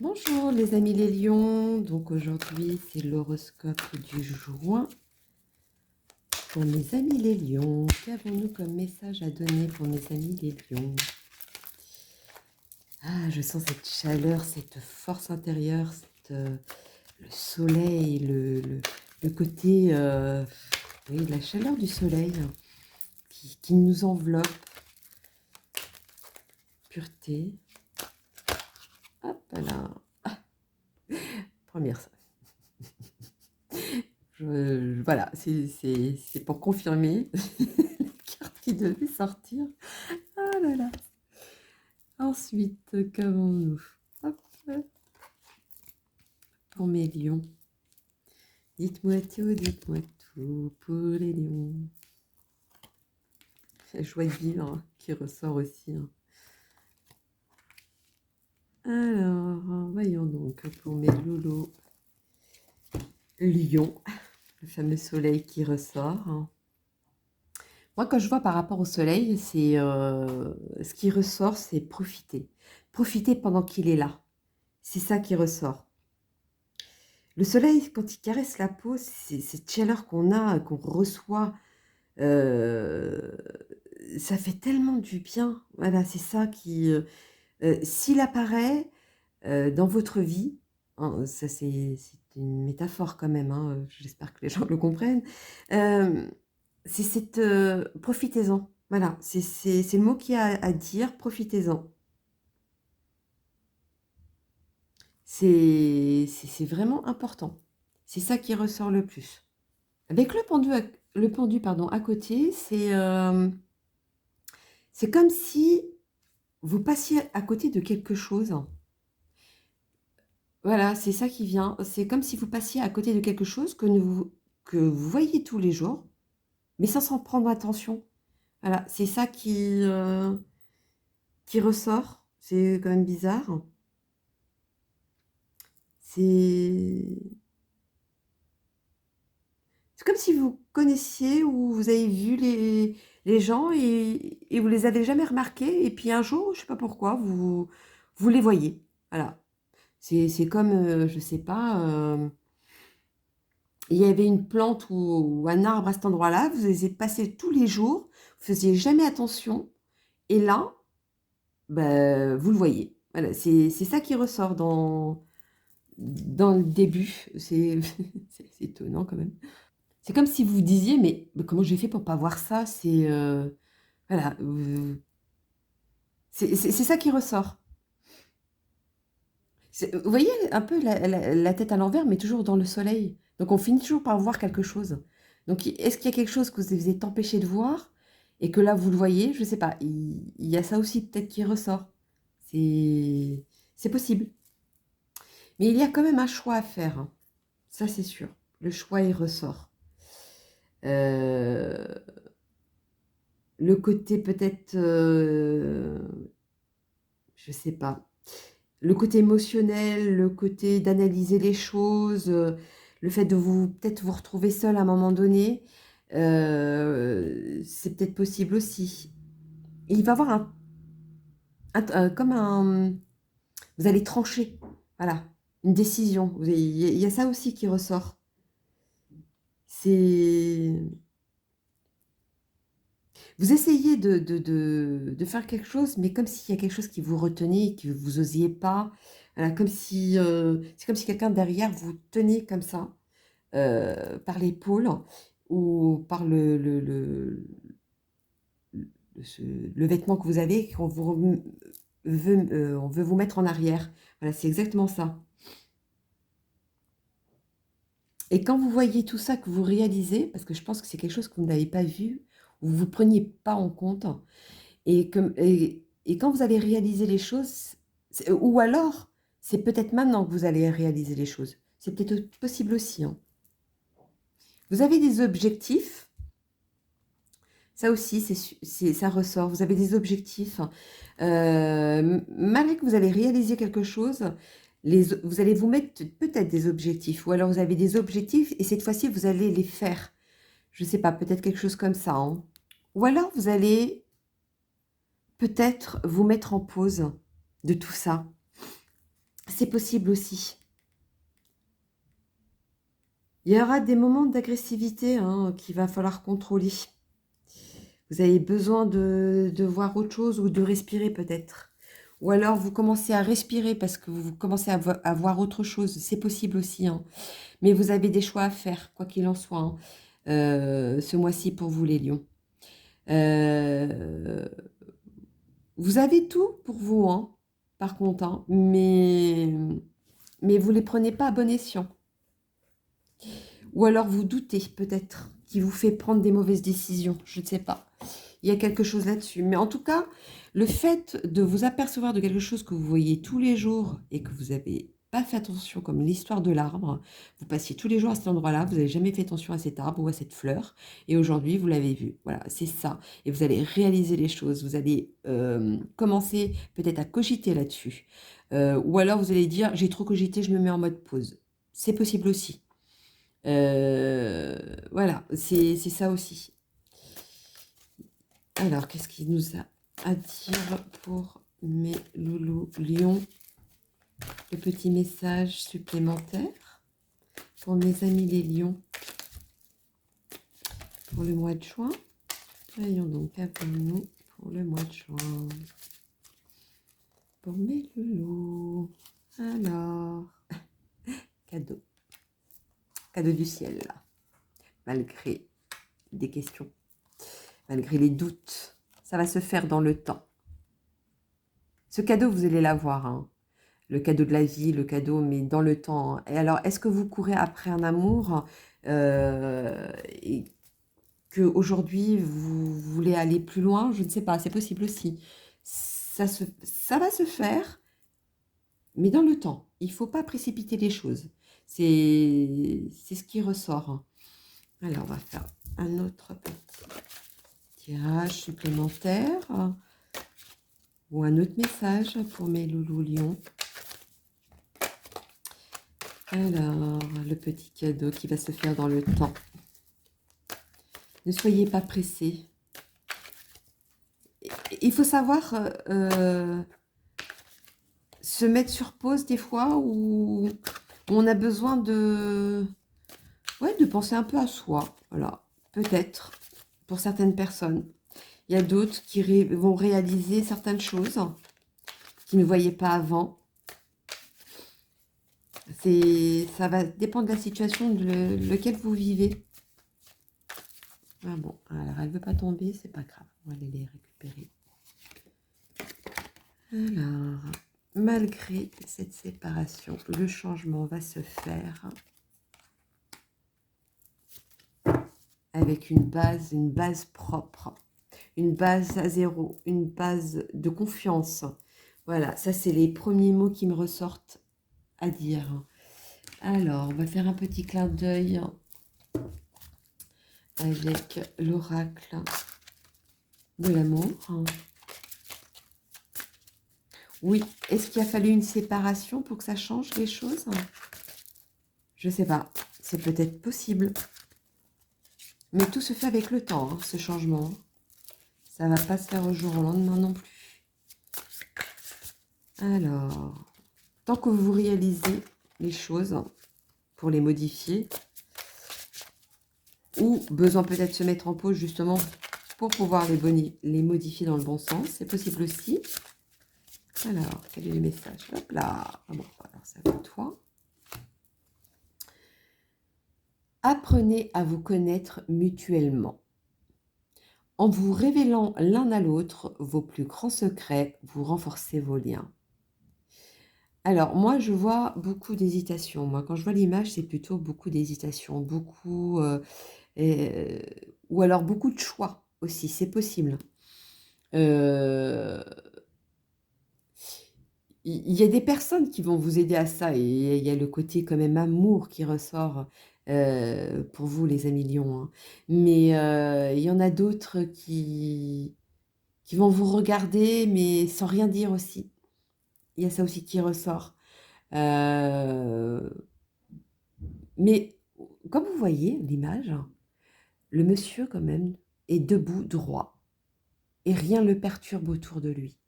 Bonjour les amis les lions, donc aujourd'hui c'est l'horoscope du juin pour mes amis les lions. Qu'avons-nous comme message à donner pour mes amis les lions? Ah, je sens cette chaleur, cette force intérieure, le soleil, le côté, oui, la chaleur du soleil qui nous enveloppe, pureté. Hop là, première. Voilà, c'est pour confirmer la carte qui devait sortir. Ah là là. Ensuite, qu'avons-nous? Hop, pour mes lions. Dites-moi tout pour les lions. La joie de vivre hein, qui ressort aussi. Hein. Alors, voyons donc pour mes loulous. Lion, le fameux soleil qui ressort. Hein. Moi, quand je vois par rapport au soleil, c'est ce qui ressort, c'est profiter. Profiter pendant qu'il est là. C'est ça qui ressort. Le soleil, quand il caresse la peau, c'est cette chaleur qu'on a, qu'on reçoit, euh, ça fait tellement du bien. Voilà, c'est ça qui... s'il apparaît dans votre vie, hein, ça c'est une métaphore quand même, hein, j'espère que les gens le comprennent, c'est cette... profitez-en. Voilà, c'est le mot qu'il y a à dire, profitez-en. C'est vraiment important. C'est ça qui ressort le plus. Avec le pendu pardon, à côté, c'est comme si vous passiez à côté de quelque chose. Voilà, c'est ça qui vient. C'est comme si vous passiez à côté de quelque chose que vous voyez tous les jours, mais sans s'en prendre attention. Voilà, c'est ça qui ressort. C'est quand même bizarre. C'est C'est comme si vous connaissiez ou vous avez vu les gens et vous les avez jamais remarqués. Et puis un jour, je sais pas pourquoi, vous les voyez. Voilà. C'est comme, je sais pas, il y avait une plante ou un arbre à cet endroit-là, vous les avez passés tous les jours, vous faisiez jamais attention. Et là, ben, vous le voyez. Voilà, c'est ça qui ressort dans le début. C'est étonnant quand même. C'est comme si vous vous disiez, mais comment j'ai fait pour pas voir ça? Voilà, c'est ça qui ressort. Vous voyez un peu la tête à l'envers, mais toujours dans le soleil. Donc on finit toujours par voir quelque chose. Donc est-ce qu'il y a quelque chose que vous êtes empêché de voir et que là vous le voyez? Je ne sais pas. Il y a ça aussi peut-être qui ressort. C'est possible. Mais il y a quand même un choix à faire. Hein. Ça c'est sûr. Le choix il ressort. Euh, le côté peut-être, je sais pas, le côté émotionnel, le côté d'analyser les choses, le fait de peut-être vous retrouver seul à un moment donné, c'est peut-être possible aussi. Et il va y avoir comme un, vous allez trancher, voilà, une décision. Il y a ça aussi qui ressort. C'est Vous essayez de faire quelque chose, mais comme s'il y a quelque chose qui vous retenait, que vous osiez pas. Voilà, comme si, c'est comme si quelqu'un derrière vous tenait comme ça, par l'épaule ou par le vêtement que vous avez et qu'on on veut vous mettre en arrière. Voilà, c'est exactement ça. Et quand vous voyez tout ça, que vous réalisez, parce que je pense que c'est quelque chose que vous n'avez pas vu, ou vous ne preniez pas en compte, et quand vous allez réaliser les choses, ou alors, c'est peut-être maintenant que vous allez réaliser les choses. C'est peut-être possible aussi. Hein. Vous avez des objectifs, ça aussi, ça ressort. Vous avez des objectifs. Malgré que vous allez réaliser quelque chose, vous allez vous mettre peut-être des objectifs, ou alors vous avez des objectifs, et cette fois-ci, vous allez les faire. Je ne sais pas, peut-être quelque chose comme ça. Hein. Ou alors, vous allez peut-être vous mettre en pause de tout ça. C'est possible aussi. Il y aura des moments d'agressivité qu'il va falloir contrôler. Vous avez besoin de voir autre chose ou de respirer peut-être. Ou alors vous commencez à respirer parce que vous commencez à voir autre chose. C'est possible aussi. Mais vous avez des choix à faire, quoi qu'il en soit, ce mois-ci pour vous les lions. Euh, Vous avez tout pour vous, par contre, mais vous ne les prenez pas à bon escient. Ou alors vous doutez peut-être qui vous fait prendre des mauvaises décisions, je ne sais pas. Il y a quelque chose là-dessus. Mais en tout cas, le fait de vous apercevoir de quelque chose que vous voyez tous les jours et que vous n'avez pas fait attention, comme l'histoire de l'arbre, vous passiez tous les jours à cet endroit-là, vous n'avez jamais fait attention à cet arbre ou à cette fleur, et aujourd'hui vous l'avez vu. Voilà, c'est ça. Et vous allez réaliser les choses, vous allez commencer peut-être à cogiter là-dessus. Ou alors vous allez dire, j'ai trop cogité, je me mets en mode pause. C'est possible aussi. Voilà, c'est ça aussi. Alors, qu'est-ce qu'il nous a à dire pour mes loulous lions? Le petit message supplémentaire pour mes amis les lions pour le mois de juin. Voyons donc, qu'avons-nous pour le mois de juin pour mes loulous? Alors, cadeau. Cadeau du ciel, là. Malgré des questions, malgré les doutes, ça va se faire dans le temps. Ce cadeau, vous allez l'avoir, le cadeau de la vie, le cadeau, mais dans le temps. Et alors, est-ce que vous courez après un amour et qu'aujourd'hui, vous voulez aller plus loin? Je ne sais pas, c'est possible aussi. Ça va se faire, mais dans le temps. Il ne faut pas précipiter les choses. C'est ce qui ressort. Alors, on va faire un autre petit tirage supplémentaire ou un autre message pour mes loulous lions. Alors, le petit cadeau qui va se faire dans le temps. Ne soyez pas pressés. Il faut savoir se mettre sur pause des fois où on a besoin de penser un peu à soi. Voilà, peut-être pour certaines personnes. Il y a d'autres qui vont réaliser certaines choses qu'ils ne voyaient pas avant. Ça va dépendre de la situation de laquelle vous vivez. Ah bon, alors elle ne veut pas tomber, c'est pas grave. On va aller les récupérer. Alors, malgré cette séparation, le changement va se faire avec une base propre, une base à zéro, une base de confiance. Voilà, ça c'est les premiers mots qui me ressortent à dire. Alors, on va faire un petit clin d'œil avec l'oracle de l'amour. Oui, est-ce qu'il a fallu une séparation pour que ça change les choses? Je ne sais pas, c'est peut-être possible. Mais tout se fait avec le temps, ce changement. Ça ne va pas se faire au jour au lendemain non plus. Alors, tant que vous réalisez les choses pour les modifier, ou besoin peut-être de se mettre en pause justement pour pouvoir les modifier dans le bon sens, c'est possible aussi. Alors, quel est le message? Hop là. Ah bon, alors ça va toi. Apprenez à vous connaître mutuellement. En vous révélant l'un à l'autre vos plus grands secrets, vous renforcez vos liens. Alors, moi, je vois beaucoup d'hésitation. Moi, quand je vois l'image, c'est plutôt beaucoup d'hésitation, beaucoup, ou alors beaucoup de choix aussi, c'est possible. Il y a des personnes qui vont vous aider à ça, et il y a le côté quand même amour qui ressort pour vous, les amis lions. Mais il y en a d'autres qui vont vous regarder, mais sans rien dire aussi. Il y a ça aussi qui ressort. Mais comme vous voyez l'image, le monsieur quand même est debout droit et rien ne le perturbe autour de lui.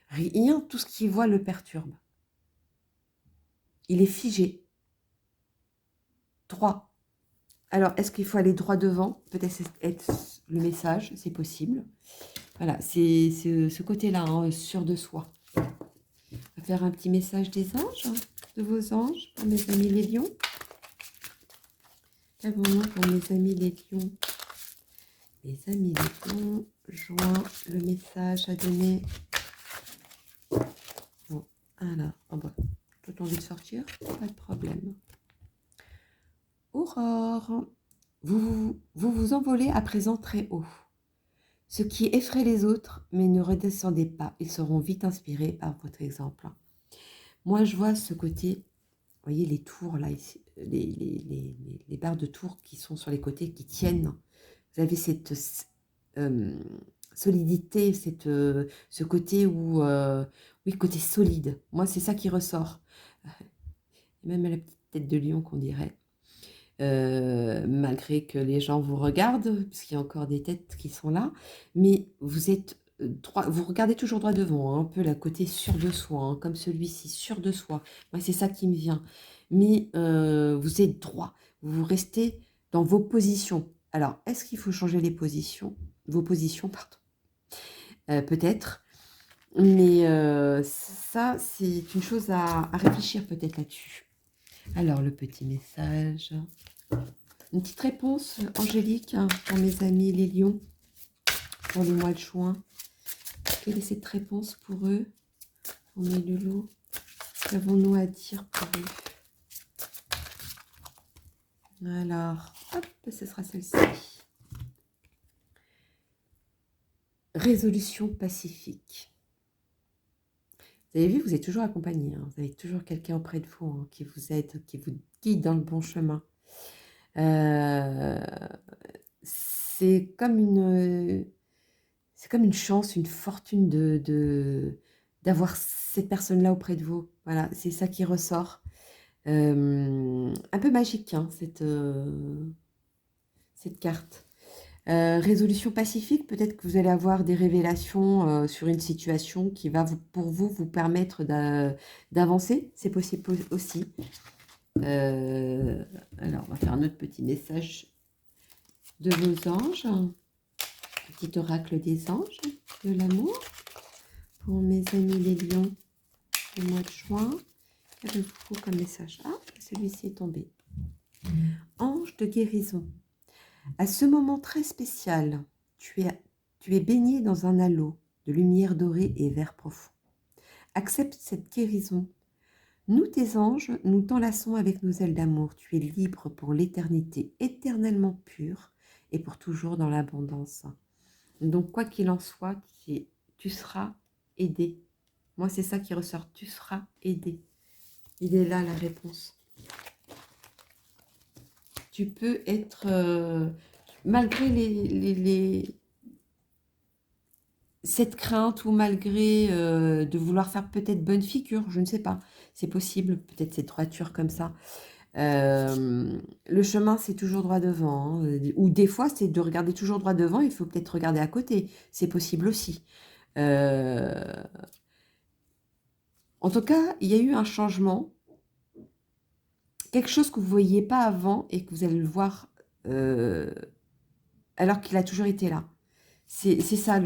Rien, tout ce qu'il voit le perturbe. il est figé, droit. Alors, est-ce qu'il faut aller droit devant? Peut-être être le message, c'est possible. Voilà, c'est ce côté-là, hein, sûr de soi. On va faire un petit message des anges, de vos anges, pour mes amis les lions. Qu'avons-nous pour mes amis les lions? Mes amis les lions, joint le message à donner. Bon, alors, oh bah, j'ai envie de sortir, pas de problème. Aurore, vous envolez à présent très haut, ce qui effraie les autres, mais ne redescendez pas, ils seront vite inspirés par votre exemple. Moi, je vois ce côté, vous voyez les tours là, ici, les barres de tours qui sont sur les côtés, qui tiennent. Vous avez cette solidité, ce côté où, oui, côté solide. Moi, c'est ça qui ressort. Même à la petite tête de lion qu'on dirait. Malgré que les gens vous regardent, parce qu'il y a encore des têtes qui sont là, mais vous êtes droit, vous regardez toujours droit devant, hein, un peu la côté sûr de soi, hein, comme celui-ci, sûr de soi. Moi, c'est ça qui me vient. Mais vous êtes droit, vous restez dans vos positions. Alors, est-ce qu'il faut changer les positions, vos positions, pardon, peut-être, mais ça, c'est une chose à réfléchir peut-être là-dessus. Alors, le petit message. Une petite réponse angélique, hein, pour mes amis les lions, pour le mois de juin. Quelle est cette réponse pour eux, pour mes loulous? Qu'avons-nous à dire pour eux? Alors, hop, ce sera celle-ci. Résolution pacifique. Vous avez vu, vous êtes toujours accompagné, hein, vous avez toujours quelqu'un auprès de vous, hein, qui vous aide, qui vous guide dans le bon chemin. C'est comme une chance, une fortune d'avoir cette personne-là auprès de vous. Voilà, c'est ça qui ressort. Un peu magique, hein, cette carte. Résolution pacifique, peut-être que vous allez avoir des révélations sur une situation qui va pour vous permettre d'avancer. C'est possible aussi. Alors, on va faire un autre petit message de vos anges. Petit oracle des anges, de l'amour. Pour mes amis les lions, le mois de juin. Qu'avez-vous comme message? Ah, celui-ci est tombé. Ange de guérison. À ce moment très spécial, tu es baigné dans un halo de lumière dorée et vert profond. Accepte cette guérison. Nous, tes anges, nous t'enlaçons avec nos ailes d'amour. Tu es libre pour l'éternité, éternellement pure et pour toujours dans l'abondance. Donc, quoi qu'il en soit, tu seras aidé. Moi, c'est ça qui ressort. Tu seras aidé. Il est là, la réponse. Tu peux être, malgré cette crainte ou malgré de vouloir faire peut-être bonne figure, je ne sais pas. C'est possible, peut-être cette droiture comme ça. Le chemin, c'est toujours droit devant, hein. Ou des fois, c'est de regarder toujours droit devant. Il faut peut-être regarder à côté. C'est possible aussi. En tout cas, il y a eu un changement. Quelque chose que vous ne voyiez pas avant et que vous allez le voir alors qu'il a toujours été là. C'est ça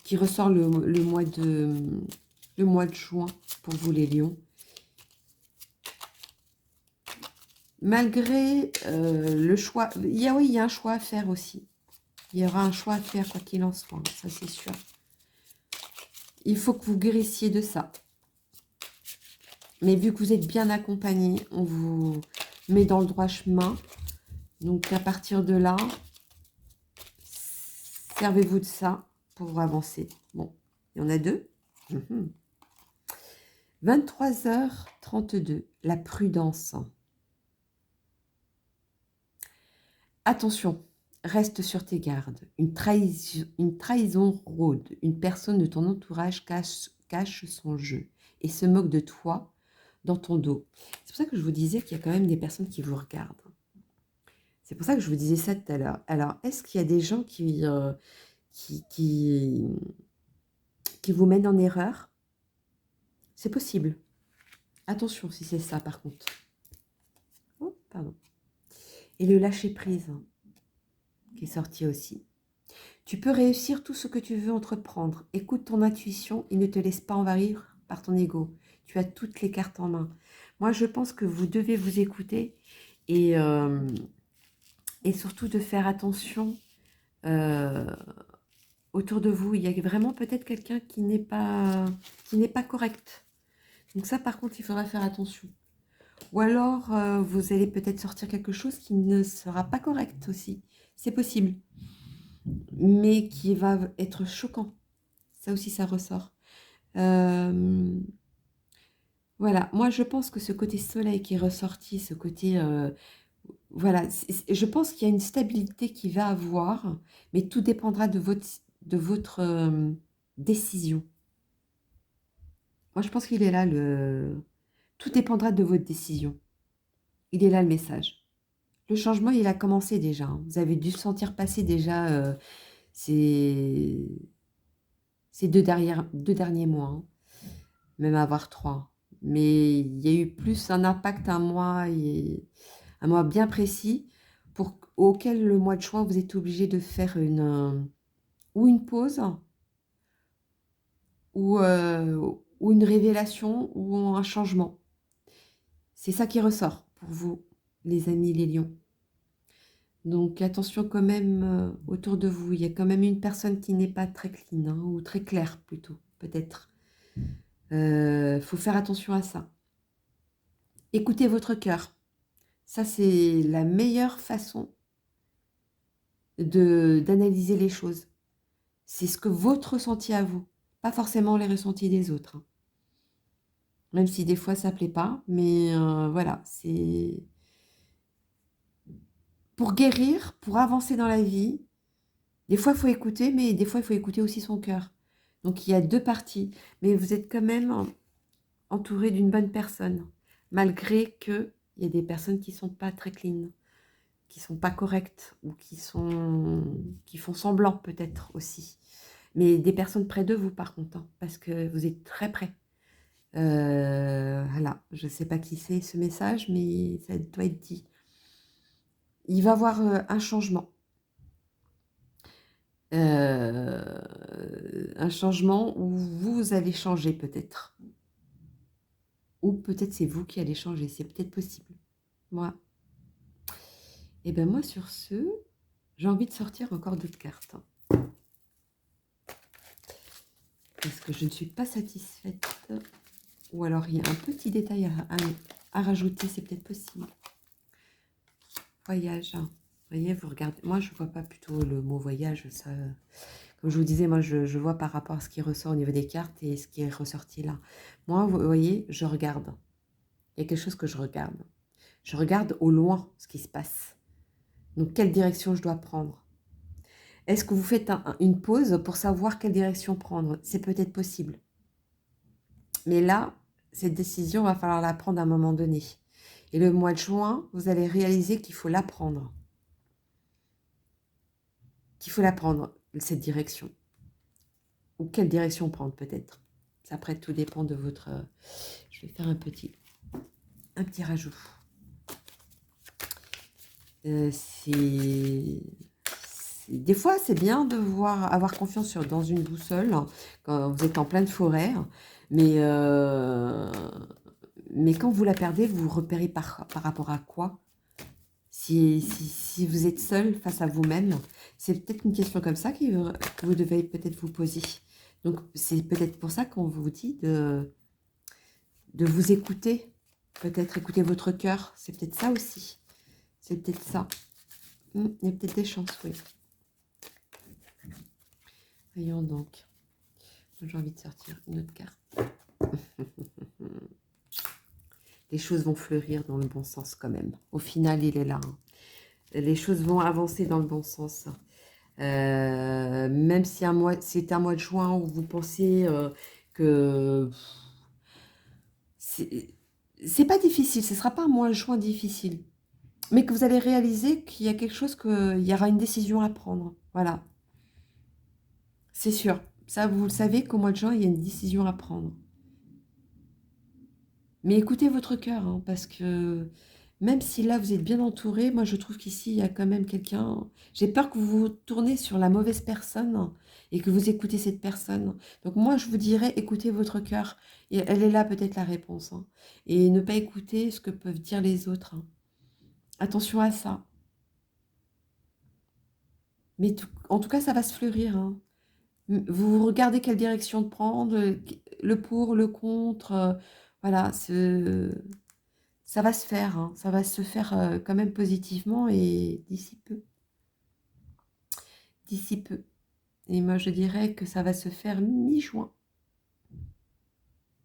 qui ressort le mois de juin pour vous les lions. Malgré le choix, il y a un choix à faire aussi. Il y aura un choix à faire quoi qu'il en soit, ça c'est sûr. Il faut que vous guérissiez de ça. Mais vu que vous êtes bien accompagné, on vous met dans le droit chemin. Donc à partir de là, servez-vous de ça pour avancer. Bon, il y en a deux. 23h32, la prudence. Attention, reste sur tes gardes. Une trahison rôde. Une personne de ton entourage cache son jeu et se moque de toi dans ton dos. C'est pour ça que je vous disais qu'il y a quand même des personnes qui vous regardent. C'est pour ça que je vous disais ça tout à l'heure. Alors, est-ce qu'il y a des gens qui vous mènent en erreur? C'est possible. Attention si c'est ça par contre. Oh, pardon. Et le lâcher prise qui est sorti aussi. Tu peux réussir tout ce que tu veux entreprendre. Écoute ton intuition et ne te laisse pas envahir par ton ego. Tu as toutes les cartes en main. Moi, je pense que vous devez vous écouter et, euh, et surtout de faire attention autour de vous. Il y a vraiment peut-être quelqu'un qui n'est pas correct. Donc ça, par contre, il faudra faire attention. Ou alors, vous allez peut-être sortir quelque chose qui ne sera pas correct aussi. C'est possible. Mais qui va être choquant. Ça aussi, ça ressort. Voilà, moi je pense que ce côté soleil qui est ressorti, ce côté... voilà, je pense qu'il y a une stabilité qui va avoir, mais tout dépendra de votre décision. Moi je pense qu'il est là, tout dépendra de votre décision. Il est là le message. Le changement, il a commencé déjà, hein. Vous avez dû le sentir passer déjà ces, ces deux derniers mois, hein. Même avoir 3. Mais il y a eu plus un impact un mois bien précis auquel le mois de juin, vous êtes obligé de faire ou une pause ou, ou une révélation ou un changement. C'est ça qui ressort pour vous, les amis, les lions. Donc attention quand même autour de vous. Il y a quand même une personne qui n'est pas très clean, hein, ou très claire plutôt, peut-être. Faut faire attention à ça. Écoutez votre cœur. Ça, c'est la meilleure façon d'analyser les choses. C'est ce que votre ressenti à vous, pas forcément les ressentis des autres, hein. Même si des fois ça plaît pas, mais voilà, c'est pour guérir, pour avancer dans la vie. Des fois, il faut écouter, mais des fois, il faut écouter aussi son cœur. Donc, il y a deux parties, mais vous êtes quand même entouré d'une bonne personne, malgré que il y a des personnes qui sont pas très clean, qui sont pas correctes ou qui font semblant peut-être aussi. Mais des personnes près de vous par contre, hein, parce que vous êtes très près. Voilà, je ne sais pas qui c'est ce message, mais ça doit être dit. Il va y avoir un changement. Un changement où vous allez changer peut-être. Ou peut-être c'est vous qui allez changer, c'est peut-être possible. Moi. Et bien moi sur ce, j'ai envie de sortir encore d'autres cartes. Parce que je ne suis pas satisfaite. Ou alors il y a un petit détail à rajouter, c'est peut-être possible. Voyage. Vous voyez, vous regardez. Moi, je ne vois pas plutôt le mot voyage. Ça, comme je vous disais, moi, je vois par rapport à ce qui ressort au niveau des cartes et ce qui est ressorti là. Moi, vous voyez, je regarde. Il y a quelque chose que je regarde. Je regarde au loin ce qui se passe. Donc, quelle direction je dois prendre? Est-ce que vous faites une pause pour savoir quelle direction prendre? C'est peut-être possible. Mais là, cette décision, va falloir la prendre à un moment donné. Et le mois de juin, vous allez réaliser qu'il faut la prendre. Qu'il faut la prendre, cette direction. Ou quelle direction prendre peut-être. Après, tout dépend de votre... je vais faire un petit rajout. Des fois, c'est bien de avoir confiance dans une boussole quand vous êtes en pleine forêt, mais quand vous la perdez, vous vous repérez par rapport à quoi? Si vous êtes seul face à vous-même, c'est peut-être une question comme ça que vous devez peut-être vous poser. Donc, c'est peut-être pour ça qu'on vous dit de vous écouter, peut-être écouter votre cœur, c'est peut-être ça aussi. C'est peut-être ça. Il y a peut-être des chances, oui. Voyons donc. J'ai envie de sortir une autre carte. Les choses vont fleurir dans le bon sens quand même. Au final, il est là, hein. Les choses vont avancer dans le bon sens. Même si c'est un mois de juin où vous pensez que c'est pas difficile, ce ne sera pas un mois de juin difficile, mais que vous allez réaliser qu'il y a quelque chose, qu'il y aura une décision à prendre. Voilà. C'est sûr. Ça, vous le savez qu'au mois de juin, il y a une décision à prendre. Mais écoutez votre cœur, hein, parce que même si là vous êtes bien entouré, moi je trouve qu'ici il y a quand même quelqu'un. J'ai peur que vous vous tournez sur la mauvaise personne et que vous écoutez cette personne. Donc moi je vous dirais écoutez votre cœur. Et elle est là peut-être la réponse, hein. Et ne pas écouter ce que peuvent dire les autres, hein. Attention à ça. Mais en tout cas ça va se fleurir, hein. Vous regardez quelle direction de prendre, le pour, le contre, voilà, ça va se faire, hein, ça va se faire quand même positivement et d'ici peu. Et moi, je dirais que ça va se faire mi-juin,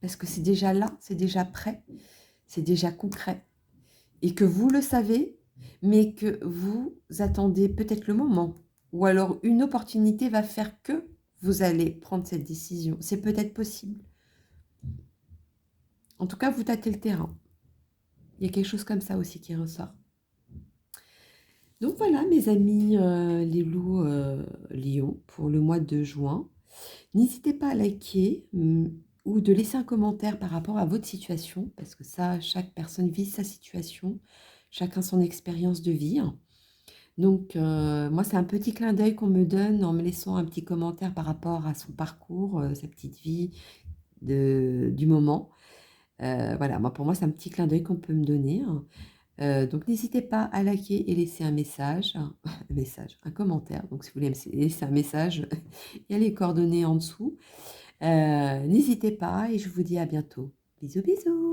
parce que c'est déjà là, c'est déjà prêt, c'est déjà concret, et que vous le savez, mais que vous attendez peut-être le moment, ou alors une opportunité va faire que vous allez prendre cette décision. C'est peut-être possible. En tout cas, vous tâtez le terrain. Il y a quelque chose comme ça aussi qui ressort. Donc voilà, mes amis les loups lions pour le mois de juin. N'hésitez pas à liker ou de laisser un commentaire par rapport à votre situation, parce que ça, chaque personne vit sa situation, chacun son expérience de vie, hein. Donc moi, c'est un petit clin d'œil qu'on me donne en me laissant un petit commentaire par rapport à son parcours, sa petite vie du moment. Voilà, moi, pour moi, c'est un petit clin d'œil qu'on peut me donner, hein. Donc n'hésitez pas à liker et laisser un message, un commentaire. Donc si vous voulez me laisser un message, il y a les coordonnées en dessous. N'hésitez pas et je vous dis à bientôt. Bisous, bisous.